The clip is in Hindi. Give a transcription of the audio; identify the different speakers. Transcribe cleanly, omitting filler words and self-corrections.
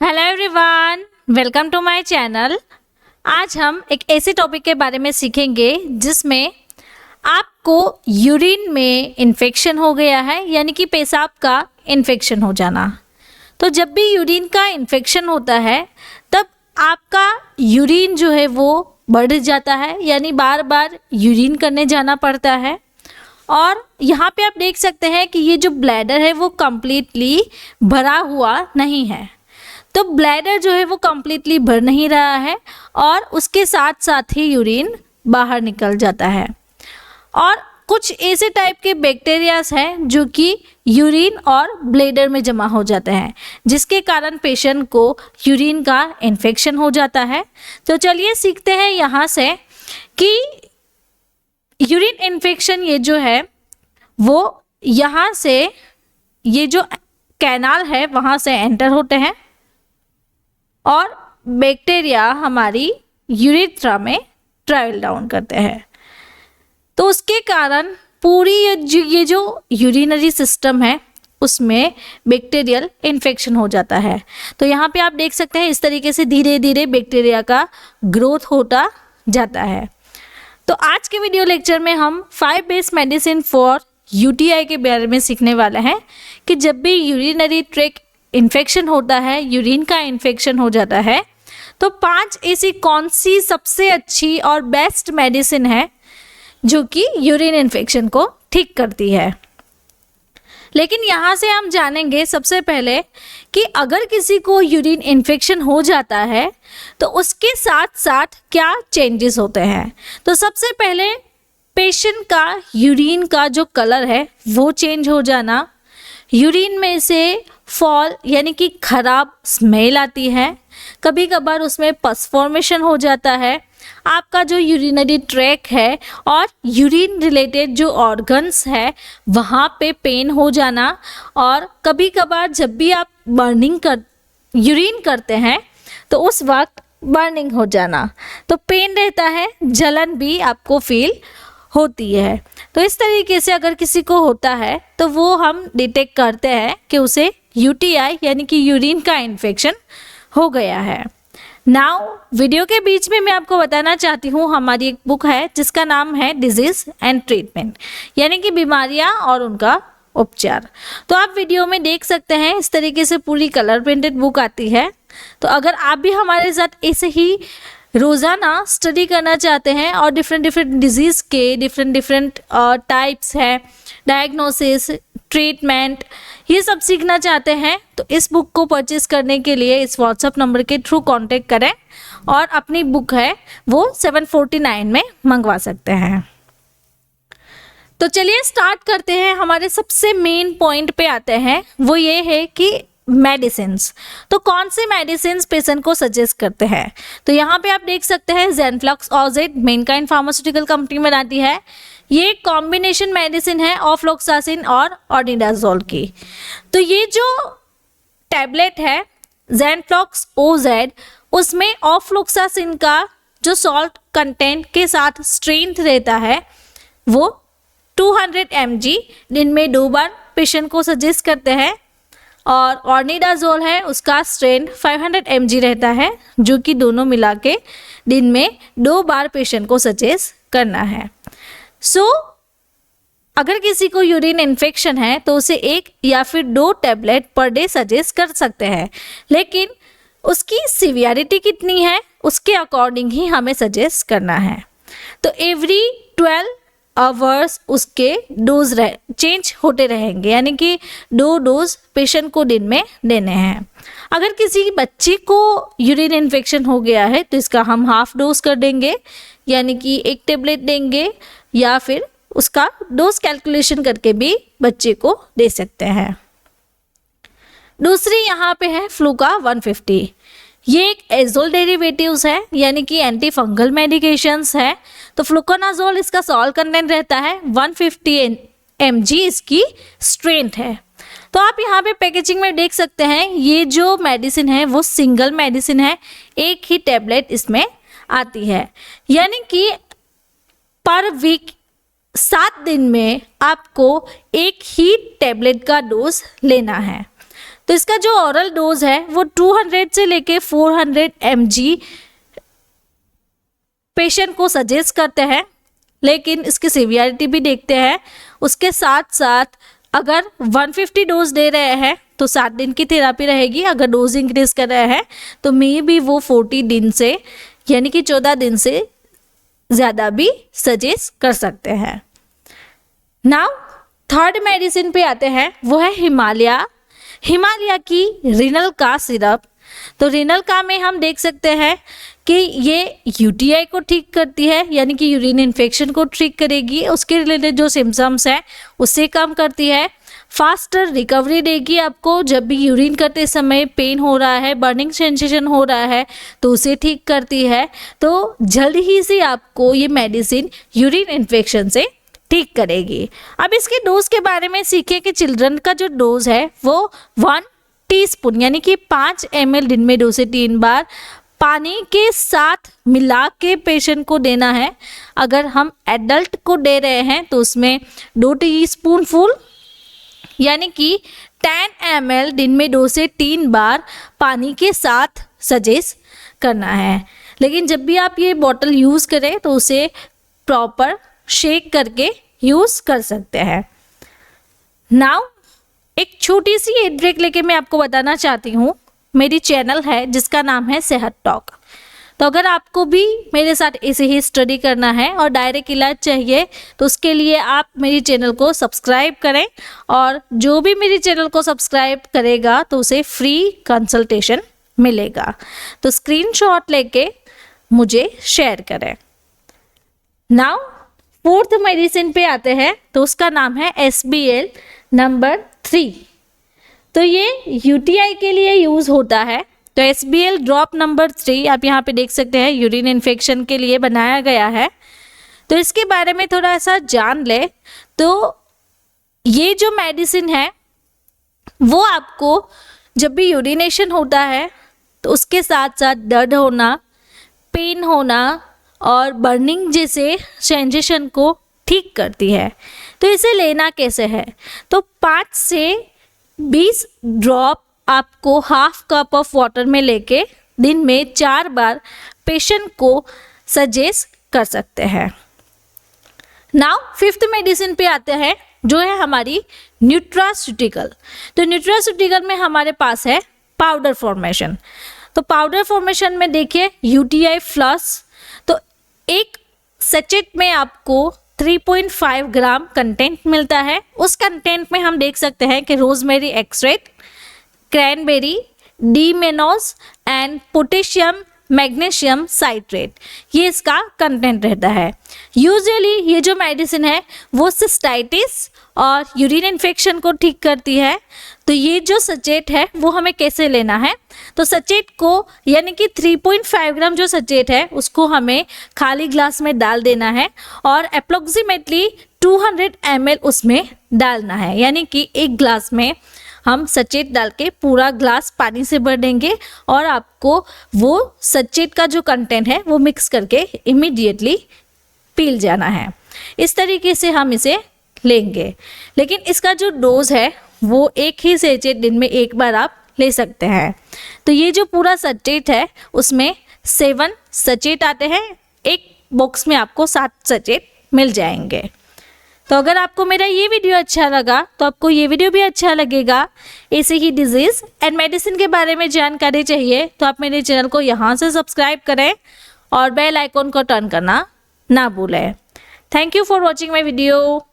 Speaker 1: Hello everyone, welcome to my channel. आज हम एक ऐसे टॉपिक के बारे में सीखेंगे जिसमें आपको यूरिन में इन्फेक्शन हो गया है, यानी कि पेशाब का इन्फेक्शन हो जाना। तो जब भी यूरिन का इन्फेक्शन होता है तब आपका यूरिन जो है वो बढ़ जाता है, यानी बार बार यूरिन करने जाना पड़ता है। और यहाँ पे आप देख सकते हैं कि ये जो ब्लैडर है वो कम्प्लीटली भरा हुआ नहीं है। तो ब्लैडर जो है वो कम्प्लीटली भर नहीं रहा है और उसके साथ साथ ही यूरिन बाहर निकल जाता है। और कुछ ऐसे टाइप के बैक्टीरियाज हैं जो कि यूरिन और ब्लैडर में जमा हो जाते हैं, जिसके कारण पेशेंट को यूरिन का इन्फेक्शन हो जाता है। तो चलिए सीखते हैं यहाँ से कि यूरिन इन्फेक्शन ये जो है वो यहाँ से ये जो कैनाल है वहाँ से एंटर होते हैं और बैक्टीरिया हमारी यूरेथ्रा में ट्रैवल डाउन करते हैं। तो उसके कारण पूरी ये जो यूरिनरी सिस्टम है उसमें बैक्टीरियल इन्फेक्शन हो जाता है। तो यहाँ पे आप देख सकते हैं इस तरीके से धीरे धीरे बैक्टीरिया का ग्रोथ होता जाता है। तो आज के वीडियो लेक्चर में हम 5 बेस्ट मेडिसिन फॉर यूटीआई के बारे में सीखने वाले हैं कि जब भी यूरिनरी ट्रैक्ट इन्फेक्शन होता है, यूरिन का इन्फेक्शन हो जाता है, तो 5 ऐसी कौन सी सबसे अच्छी और बेस्ट मेडिसिन है जो कि यूरिन इन्फेक्शन को ठीक करती है। लेकिन यहाँ से हम जानेंगे सबसे पहले कि अगर किसी को यूरिन इन्फेक्शन हो जाता है तो उसके साथ साथ क्या चेंजेस होते हैं। तो सबसे पहले पेशेंट का यूरिन का जो कलर है वो चेंज हो जाना, यूरिन में से फॉल यानी कि खराब स्मेल आती है, कभी कभार उसमें पस फॉर्मेशन हो जाता है, आपका जो यूरिनरी ट्रैक है और यूरिन रिलेटेड जो ऑर्गन्स है वहाँ पे पेन हो जाना, और कभी कभार जब भी आप यूरिन करते हैं तो उस वक्त बर्निंग हो जाना, तो पेन रहता है, जलन भी आपको फील होती है। तो इस तरीके से अगर किसी को होता है तो वो हम डिटेक्ट करते हैं कि उसे यूटीआई यानी कि यूरिन का इन्फेक्शन हो गया है। नाउ वीडियो के बीच में मैं आपको बताना चाहती हूँ, हमारी एक बुक है जिसका नाम है डिजीज एंड ट्रीटमेंट, यानी कि बीमारियाँ और उनका उपचार। तो आप वीडियो में देख सकते हैं इस तरीके से पूरी कलर प्रिंटेड बुक आती है। तो अगर आप भी हमारे साथ ऐसे ही रोज़ाना स्टडी करना चाहते हैं और डिफरेंट डिजीज़ के डिफरेंट टाइप्स है, डायग्नोसिस, ट्रीटमेंट, ये सब सीखना चाहते हैं, तो इस बुक को परचेस करने के लिए इस व्हाट्सएप नंबर के थ्रू कांटेक्ट करें और अपनी बुक है वो 749 में मंगवा सकते हैं। तो चलिए स्टार्ट करते हैं। हमारे सबसे मेन पॉइंट पे आते हैं, वो ये है कि मेडिसिन्स। तो कौन से मेडिसिन्स पेशेंट को सजेस्ट करते हैं। तो यहाँ पे आप देख सकते हैं ज़ेनफ्लॉक्स ऑजेड मेनकाइंड फार्मास्यूटिकल कंपनी बनाती है। ये कॉम्बिनेशन मेडिसिन है ऑफ्लोक्सासिन और ऑर्निडाजोल की। तो ये जो टैबलेट है ज़ेनफ्लॉक्स ओजेड, उसमें ऑफ्लोक्सासिन का जो सॉल्ट कंटेंट के साथ स्ट्रेंथ रहता है वो 200 mg दिन में 2 बार पेशेंट को सजेस्ट करते हैं, और ऑर्निडाजोल है उसका स्ट्रेंथ 500 mg रहता है, जो कि दोनों मिला के दिन में 2 बार पेशेंट को सजेस्ट करना है। अगर किसी को यूरिन इन्फेक्शन है तो उसे 1 या फिर 2 टैबलेट पर डे सजेस्ट कर सकते हैं, लेकिन उसकी सीवियरिटी कितनी है उसके अकॉर्डिंग ही हमें सजेस्ट करना है। तो एवरी 12 आवर्स उसके डोज चेंज होते रहेंगे, यानी कि 2 डोज पेशेंट को दिन में देने हैं। अगर किसी बच्चे को यूरिन इन्फेक्शन हो गया है तो इसका हम हाफ डोज कर देंगे, यानी कि 1 टैबलेट देंगे, या फिर उसका डोज कैलकुलेशन करके भी बच्चे को दे सकते हैं। दूसरी यहाँ पे है फ्लूका 150। ये एक एजोल डेरिवेटिव्स है, यानी कि एंटी फंगल मेडिकेशंस है। तो फ्लूकोनाजोल इसका सॉल्ट कंटेंट रहता है, 150 mg इसकी स्ट्रेंथ है। तो आप यहाँ पे पैकेजिंग में देख सकते हैं ये जो मेडिसिन है वो सिंगल मेडिसिन है, 1 ही टैबलेट इसमें आती है, यानी कि पर वीक 7 दिन में आपको 1 ही टैबलेट का डोज लेना है। तो इसका जो ऑरल डोज है वो 200 से लेके 400 mg पेशेंट को सजेस्ट करते हैं, लेकिन इसकी सीवियरिटी भी देखते हैं। उसके साथ साथ अगर 150 डोज दे रहे हैं तो 7 दिन की थेरापी रहेगी। अगर डोज इंक्रीज कर रहे हैं तो मे भी वो 40 दिन से यानी कि 14 दिन से ज़्यादा भी सजेस्ट कर सकते हैं। नाउ थर्ड मेडिसिन पे आते हैं, वो है हिमालय की रिनल का सिरप। तो रिनल का में हम देख सकते हैं कि ये यूटीआई को ठीक करती है, यानी कि यूरिन इन्फेक्शन को ठीक करेगी। उसके रिलेटेड जो सिम्टम्स हैं उससे कम करती है। फास्टर रिकवरी देगी आपको। जब भी यूरिन करते समय पेन हो रहा है, बर्निंग सेंसेशन हो रहा है तो उसे ठीक करती है। तो जल्द ही से आपको ये मेडिसिन यूरिन इन्फेक्शन से ठीक करेगी। अब इसके डोज के बारे में सीखें कि चिल्ड्रन का जो डोज है वो 1 टीस्पून यानी कि 5 ml दिन में 2 से 3 बार पानी के साथ मिला के पेशेंट को देना है। अगर हम एडल्ट को दे रहे हैं तो उसमें 2 टीस्पून फुल यानी कि 10 ml दिन में 2 से 3 बार पानी के साथ सजेस्ट करना है। लेकिन जब भी आप ये बॉटल यूज़ करें तो उसे प्रॉपर शेक करके यूज़ कर सकते हैं। नाउ एक छोटी सी एड ब्रेक लेके मैं आपको बताना चाहती हूँ, मेरी चैनल है जिसका नाम है सेहत टॉक। तो अगर आपको भी मेरे साथ ऐसे ही स्टडी करना है और डायरेक्ट इलाज चाहिए तो उसके लिए आप मेरी चैनल को सब्सक्राइब करें, और जो भी मेरी चैनल को सब्सक्राइब करेगा तो उसे फ्री कंसल्टेशन मिलेगा। तो स्क्रीनशॉट लेके मुझे शेयर करें। नाउ फोर्थ मेडिसिन पे आते हैं, तो उसका नाम है SBL नंबर 3। तो ये यूटीआई के लिए यूज़ होता है। तो SBL ड्रॉप नंबर 3 आप यहाँ पे देख सकते हैं, यूरिन इन्फेक्शन के लिए बनाया गया है। तो इसके बारे में थोड़ा सा जान ले। तो ये जो मेडिसिन है वो आपको जब भी यूरिनेशन होता है तो उसके साथ साथ दर्द होना, पेन होना और बर्निंग जैसे सेंसेशन को ठीक करती है। तो इसे लेना कैसे है, तो 5 से 20 ड्रॉप आपको हाफ कप ऑफ वाटर में लेके दिन में 4 बार पेशेंट को सजेस्ट कर सकते हैं। नाउ फिफ्थ मेडिसिन पे आते हैं, जो है हमारी न्यूट्रास्यूटिकल। तो न्यूट्रास्यूटिकल में हमारे पास है पाउडर फॉर्मेशन। तो पाउडर फॉर्मेशन में देखिए यूटीआई फ्लस। तो एक सचेट में आपको 3.5 ग्राम कंटेंट मिलता है। उस कंटेंट में हम देख सकते हैं कि rosemary extract, cranberry, D mannose and potassium magnesium citrate, ये इसका कंटेंट रहता है। यूजुअली ये जो मेडिसिन है वो सिस्टाइटिस और यूरिन इन्फेक्शन को ठीक करती है। तो ये जो सचेट है वो हमें कैसे लेना है, तो सचेट को यानी कि 3.5 ग्राम जो सचेट है उसको हमें खाली ग्लास में डाल देना है और अप्रोक्सीमेटली 200 ml उसमें डालना है। यानी कि एक ग्लास में हम सचेत डाल के पूरा ग्लास पानी से भर देंगे और आपको वो सचेत का जो कंटेंट है वो मिक्स करके इमीडिएटली पी जाना है। इस तरीके से हम इसे लेंगे। लेकिन इसका जो डोज है वो एक ही सचेत दिन में एक बार आप ले सकते हैं। तो ये जो पूरा सचेत है उसमें 7 सचेत आते हैं। एक बॉक्स में आपको 7 सचेत मिल जाएंगे। तो अगर आपको मेरा ये वीडियो अच्छा लगा तो आपको ये वीडियो भी अच्छा लगेगा। ऐसे ही डिजीज़ एंड मेडिसिन के बारे में जानकारी चाहिए तो आप मेरे चैनल को यहाँ से सब्सक्राइब करें और बेल आइकॉन को टर्न करना ना भूलें। Thank you for watching my video.